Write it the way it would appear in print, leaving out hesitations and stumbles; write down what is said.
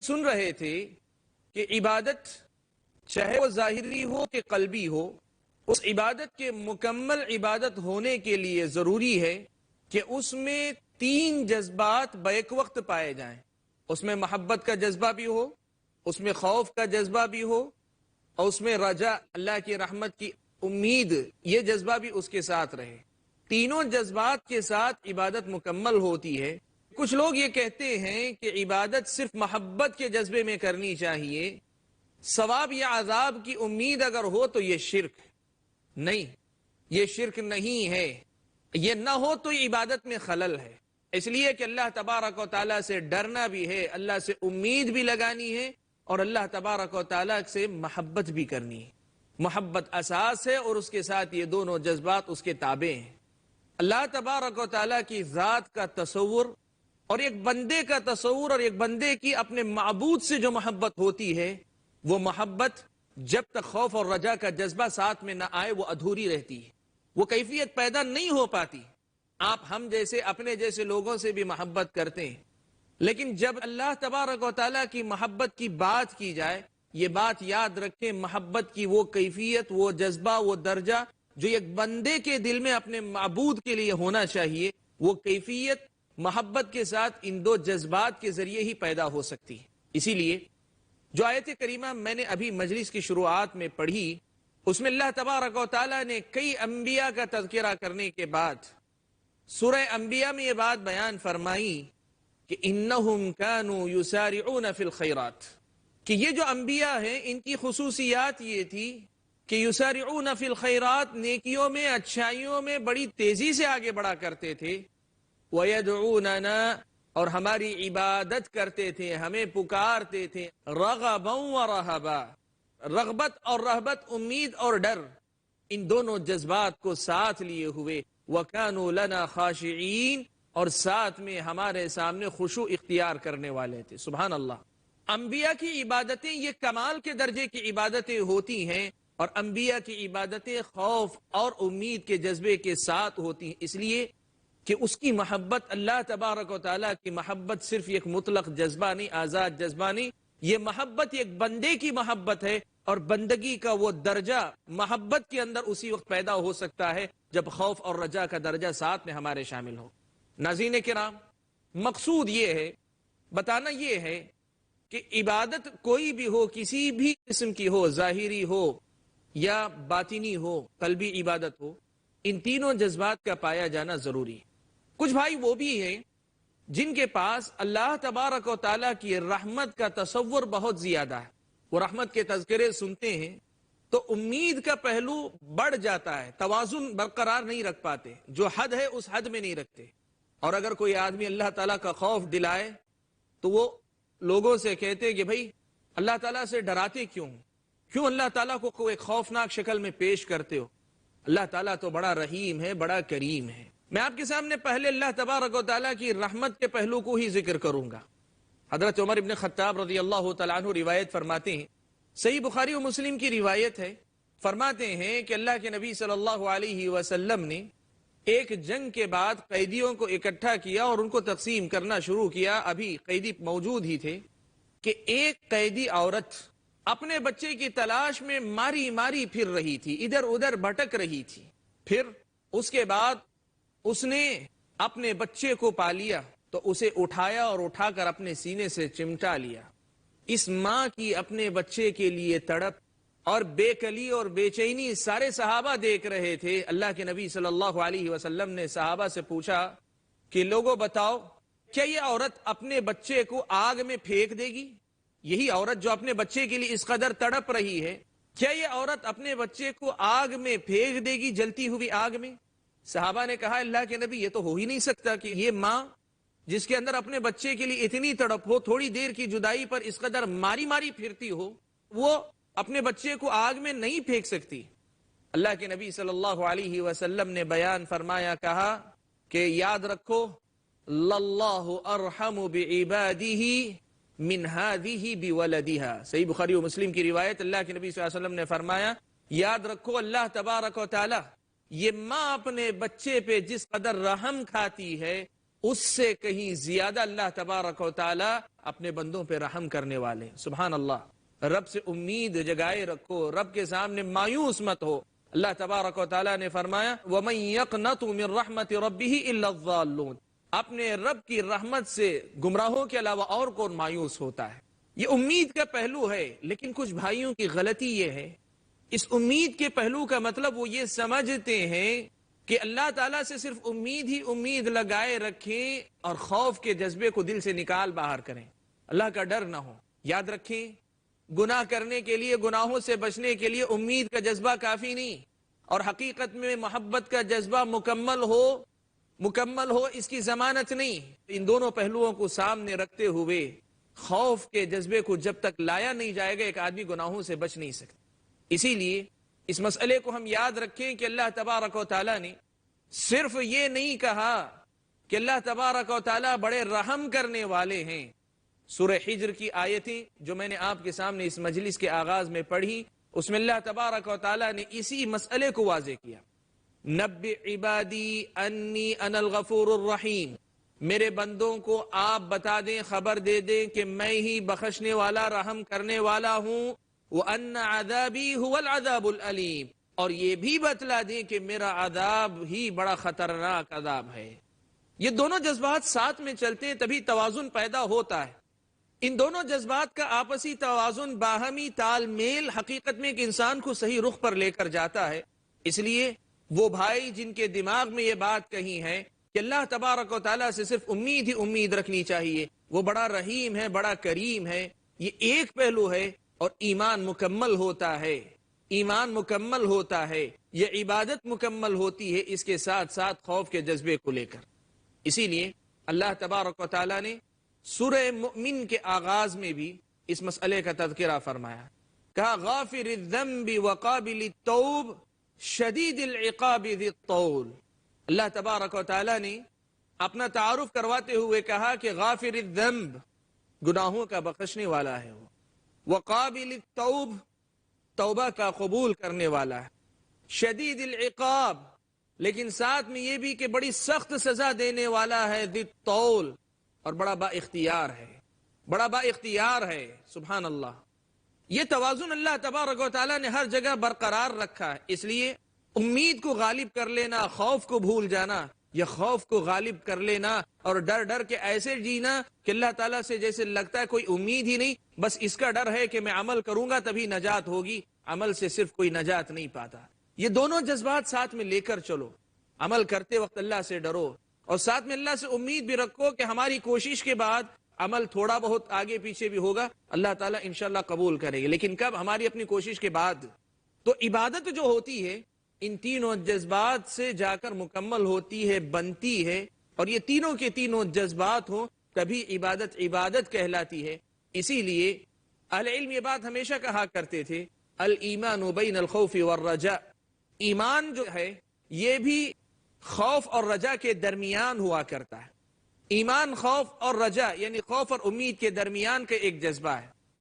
سن رہے تھے کہ عبادت چاہے وہ ظاہری ہو کہ قلبی ہو، اس عبادت کے مکمل عبادت ہونے کے لیے ضروری ہے کہ اس میں 3 جذبات بیک وقت پائے جائیں۔ اس میں محبت کا جذبہ بھی ہو، اس میں خوف کا جذبہ بھی ہو، اور اس میں رجا، اللہ کی رحمت کی امید، یہ جذبہ بھی اس کے ساتھ رہے۔ تینوں جذبات کے ساتھ عبادت مکمل ہوتی ہے۔ کچھ لوگ یہ کہتے ہیں کہ عبادت صرف محبت کے جذبے میں کرنی چاہیے، ثواب یا عذاب کی امید اگر ہو تو یہ شرک نہیں، یہ شرک نہیں ہے، یہ نہ ہو تو یہ عبادت میں خلل ہے۔ اس لیے کہ اللہ تبارک و تعالیٰ سے ڈرنا بھی ہے، اللہ سے امید بھی لگانی ہے، اور اللہ تبارک و تعالیٰ سے محبت بھی کرنی ہے۔ محبت اساس ہے اور اس کے ساتھ یہ دونوں جذبات اس کے تابع ہیں۔ اللہ تبارک و تعالیٰ کی ذات کا تصور اور ایک بندے کا تصور اور ایک بندے کی اپنے معبود سے جو محبت ہوتی ہے، وہ محبت جب تک خوف اور رجا کا جذبہ ساتھ میں نہ آئے وہ ادھوری رہتی ہے، وہ کیفیت پیدا نہیں ہو پاتی۔ آپ ہم جیسے اپنے جیسے لوگوں سے بھی محبت کرتے ہیں، لیکن جب اللہ تبارک و تعالیٰ کی محبت کی بات کی جائے، یہ بات یاد رکھیں، محبت کی وہ کیفیت، وہ جذبہ، وہ درجہ جو ایک بندے کے دل میں اپنے معبود کے لیے ہونا چاہیے، وہ کیفیت محبت کے ساتھ ان 2 جذبات کے ذریعے ہی پیدا ہو سکتی ہے۔ اسی لیے جو آیت کریمہ میں نے ابھی مجلس کی شروعات میں پڑھی، اس میں اللہ تبارک و تعالیٰ نے کئی انبیاء کا تذکرہ کرنے کے بعد سورہ انبیاء میں یہ بات بیان فرمائی کہ انہم کانوا یسارعون فی الخیرات، کہ یہ جو انبیاء ہیں ان کی خصوصیات یہ تھی کہ یسارعون فی الخیرات، نیکیوں میں، اچھائیوں میں بڑی تیزی سے آگے بڑھا کرتے تھے، ویدعوننا، اور ہماری عبادت کرتے تھے، ہمیں پکارتے تھے، رغبا ورہبا، رغبت اور رہبت، امید اور ڈر، ان دونوں جذبات کو ساتھ لیے ہوئے، وَكَانُوا لَنَا خَاشِعِينَ، اور ساتھ میں ہمارے سامنے خشوع اختیار کرنے والے تھے۔ سبحان اللہ۔ انبیاء کی عبادتیں یہ کمال کے درجے کی عبادتیں ہوتی ہیں، اور انبیاء کی عبادتیں خوف اور امید کے جذبے کے ساتھ ہوتی ہیں، اس لیے کہ اس کی محبت، اللہ تبارک و تعالیٰ کی محبت صرف ایک مطلق جذبہ نہیں، آزاد جذبہ نہیں، یہ محبت ایک بندے کی محبت ہے، اور بندگی کا وہ درجہ محبت کے اندر اسی وقت پیدا ہو سکتا ہے جب خوف اور رجا کا درجہ ساتھ میں ہمارے شامل ہو۔ ناظرین کرام، مقصود یہ ہے، بتانا یہ ہے کہ عبادت کوئی بھی ہو، کسی بھی قسم کی ہو، ظاہری ہو یا باطنی ہو، قلبی عبادت ہو، ان تینوں جذبات کا پایا جانا ضروری ہے۔ کچھ بھائی وہ بھی ہیں جن کے پاس اللہ تبارک و تعالیٰ کی رحمت کا تصور بہت زیادہ ہے، وہ رحمت کے تذکرے سنتے ہیں تو امید کا پہلو بڑھ جاتا ہے، توازن برقرار نہیں رکھ پاتے، جو حد ہے اس حد میں نہیں رکھتے۔ اور اگر کوئی آدمی اللہ تعالیٰ کا خوف دلائے تو وہ لوگوں سے کہتے کہ بھائی اللہ تعالیٰ سے ڈراتے کیوں اللہ تعالیٰ کو ایک خوفناک شکل میں پیش کرتے ہو؟ اللہ تعالیٰ تو بڑا رحیم ہے، بڑا کریم ہے۔ میں آپ کے سامنے پہلے اللہ تبارک و تعالیٰ کی رحمت کے پہلو کو ہی ذکر کروں گا۔ حضرت عمر ابن خطاب رضی اللہ تعالیٰ عنہ روایت فرماتے ہیں، صحیح بخاری و مسلم کی روایت ہے، فرماتے ہیں کہ اللہ کے نبی صلی اللہ علیہ وسلم نے ایک جنگ کے بعد قیدیوں کو اکٹھا کیا اور ان کو تقسیم کرنا شروع کیا، ابھی قیدی موجود ہی تھے، کہ ایک قیدی عورت اپنے بچے کی تلاش میں ماری ماری پھر رہی تھی، ادھر ادھر بھٹک رہی تھی، پھر اس کے بعد اس نے اپنے بچے کو پا لیا تو اسے اٹھایا اور اٹھا کر اپنے سینے سے چمٹا لیا۔ اس ماں کی اپنے بچے کے لیے تڑپ اور بے کلی اور بے چینی سارے صحابہ دیکھ رہے تھے۔ اللہ کے نبی صلی اللہ علیہ وسلم نے صحابہ سے پوچھا کہ لوگوں بتاؤ، کیا یہ عورت اپنے بچے کو آگ میں پھینک دے گی؟ یہی عورت جو اپنے بچے کے لیے اس قدر تڑپ رہی ہے، کیا یہ عورت اپنے بچے کو آگ میں پھینک دے گی، جلتی ہوئی آگ میں؟ صحابہ نے کہا اللہ کے نبی یہ تو ہو ہی نہیں سکتا کہ یہ ماں جس کے اندر اپنے بچے کے لیے اتنی تڑپ ہو، تھوڑی دیر کی جدائی پر اس قدر ماری ماری پھرتی ہو، وہ اپنے بچے کو آگ میں نہیں پھینک سکتی۔ اللہ کے نبی صلی اللہ علیہ وسلم نے بیان فرمایا، کہا کہ یاد رکھو، للہ ارحم بعبادہ من ہذہ بولدہا۔ صحیح بخاری و مسلم کی روایت، اللہ کے نبی صلی اللہ علیہ وسلم نے فرمایا، یاد رکھو اللہ تبارک و تعالی یہ ماں اپنے بچے پہ جس قدر رحم کھاتی ہے، اس سے کہیں زیادہ اللہ تبارک و تعالی اپنے بندوں پہ رحم کرنے والے ہیں۔ سبحان اللہ، رب سے امید جگائے رکھو، رب کے سامنے مایوس مت ہو۔ اللہ تبارک و تعالی نے فرمایا وَمَن يَقْنَطُ مِن رَحْمَةِ رَبِّهِ إِلَّا الضَّالُّونَ، اپنے رب کی رحمت سے گمراہوں کے علاوہ اور کون مایوس ہوتا ہے؟ یہ امید کا پہلو ہے، لیکن کچھ بھائیوں کی غلطی یہ ہے، اس امید کے پہلو کا مطلب وہ یہ سمجھتے ہیں کہ اللہ تعالیٰ سے صرف امید ہی امید لگائے رکھیں اور خوف کے جذبے کو دل سے نکال باہر کریں، اللہ کا ڈر نہ ہو۔ یاد رکھیں، گناہ کرنے کے لیے، گناہوں سے بچنے کے لیے امید کا جذبہ کافی نہیں، اور حقیقت میں محبت کا جذبہ مکمل ہو اس کی ضمانت نہیں۔ ان دونوں پہلوؤں کو سامنے رکھتے ہوئے خوف کے جذبے کو جب تک لایا نہیں جائے گا ایک آدمی گناہوں سے بچ نہیں سکتا۔ اسی لیے اس مسئلے کو ہم یاد رکھیں کہ اللہ تبارک و تعالیٰ نے صرف یہ نہیں کہا کہ اللہ تبارک و تعالیٰ بڑے رحم کرنے والے ہیں۔ سورہ حجر کی آیتیں جو میں نے آپ کے سامنے اس مجلس کے آغاز میں پڑھی، اس میں اللہ تبارک و تعالیٰ نے اسی مسئلے کو واضح کیا۔ نبئ عبادی انی انا الغفور الرحیم، میرے بندوں کو آپ بتا دیں، خبر دے دیں کہ میں ہی بخشنے والا، رحم کرنے والا ہوں۔ وَأَنَّ عَذَابِي هُوَ الْعَذَابُ الْأَلِيمُ، اور یہ بھی بتلا دیں کہ میرا عذاب ہی بڑا خطرناک عذاب ہے۔ یہ دونوں جذبات ساتھ میں چلتے ہیں تبھی توازن پیدا ہوتا ہے۔ ان دونوں جذبات کا آپسی توازن، باہمی تال میل حقیقت میں ایک انسان کو صحیح رخ پر لے کر جاتا ہے۔ اس لیے وہ بھائی جن کے دماغ میں یہ بات کہی ہے کہ اللہ تبارک و تعالیٰ سے صرف امید ہی امید رکھنی چاہیے، وہ بڑا رحیم ہے، بڑا کریم ہے، یہ ایک پہلو ہے، اور ایمان مکمل ہوتا ہے، ایمان مکمل ہوتا ہے، یہ عبادت مکمل ہوتی ہے اس کے ساتھ ساتھ خوف کے جذبے کو لے کر۔ اسی لیے اللہ تبارک و تعالیٰ نے سورہ مؤمن کے آغاز میں بھی اس مسئلے کا تذکرہ فرمایا، کہا غافر الذنب وقابل التوب شدید العقاب ذی الطول۔ اللہ تبارک و تعالیٰ نے اپنا تعارف کرواتے ہوئے کہا کہ غافر الذنب، گناہوں کا بخشنے والا ہے وہ، وقابل التوب، توبہ کا قبول کرنے والا ہے، شدید العقاب، لیکن ساتھ میں یہ بھی کہ بڑی سخت سزا دینے والا ہے، ذی الطول، اور بڑا با اختیار ہے، بڑا با اختیار ہے۔ سبحان اللہ، یہ توازن اللہ تبارک و تعالیٰ نے ہر جگہ برقرار رکھا ہے۔ اس لیے امید کو غالب کر لینا، خوف کو بھول جانا، یا خوف کو غالب کر لینا اور ڈر ڈر کے ایسے جینا کہ اللہ تعالیٰ سے جیسے لگتا ہے کوئی امید ہی نہیں، بس اس کا ڈر ہے کہ میں عمل کروں گا تبھی نجات ہوگی، عمل سے صرف کوئی نجات نہیں پاتا۔ یہ دونوں جذبات ساتھ میں لے کر چلو، عمل کرتے وقت اللہ سے ڈرو، اور ساتھ میں اللہ سے امید بھی رکھو کہ ہماری کوشش کے بعد عمل تھوڑا بہت آگے پیچھے بھی ہوگا، اللہ تعالیٰ انشاءاللہ قبول کرے گی، لیکن کب؟ ہماری اپنی کوشش کے بعد۔ تو عبادت جو ہوتی ہے ان تینوں جذبات سے جا کر مکمل ہوتی ہے، بنتی ہے، اور یہ تینوں کے تینوں جذبات ہوں تبھی عبادت عبادت کہلاتی ہے۔ اسی لیے اہل علم یہ بات ہمیشہ کہا کرتے تھے، الایمان بین الخوف والرجاء، ایمان جو ہے یہ بھی خوف اور رجا کے درمیان ہوا کرتا ہے۔ ایمان خوف اور رجا یعنی خوف اور امید کے درمیان کا ایک جذبہ ہے۔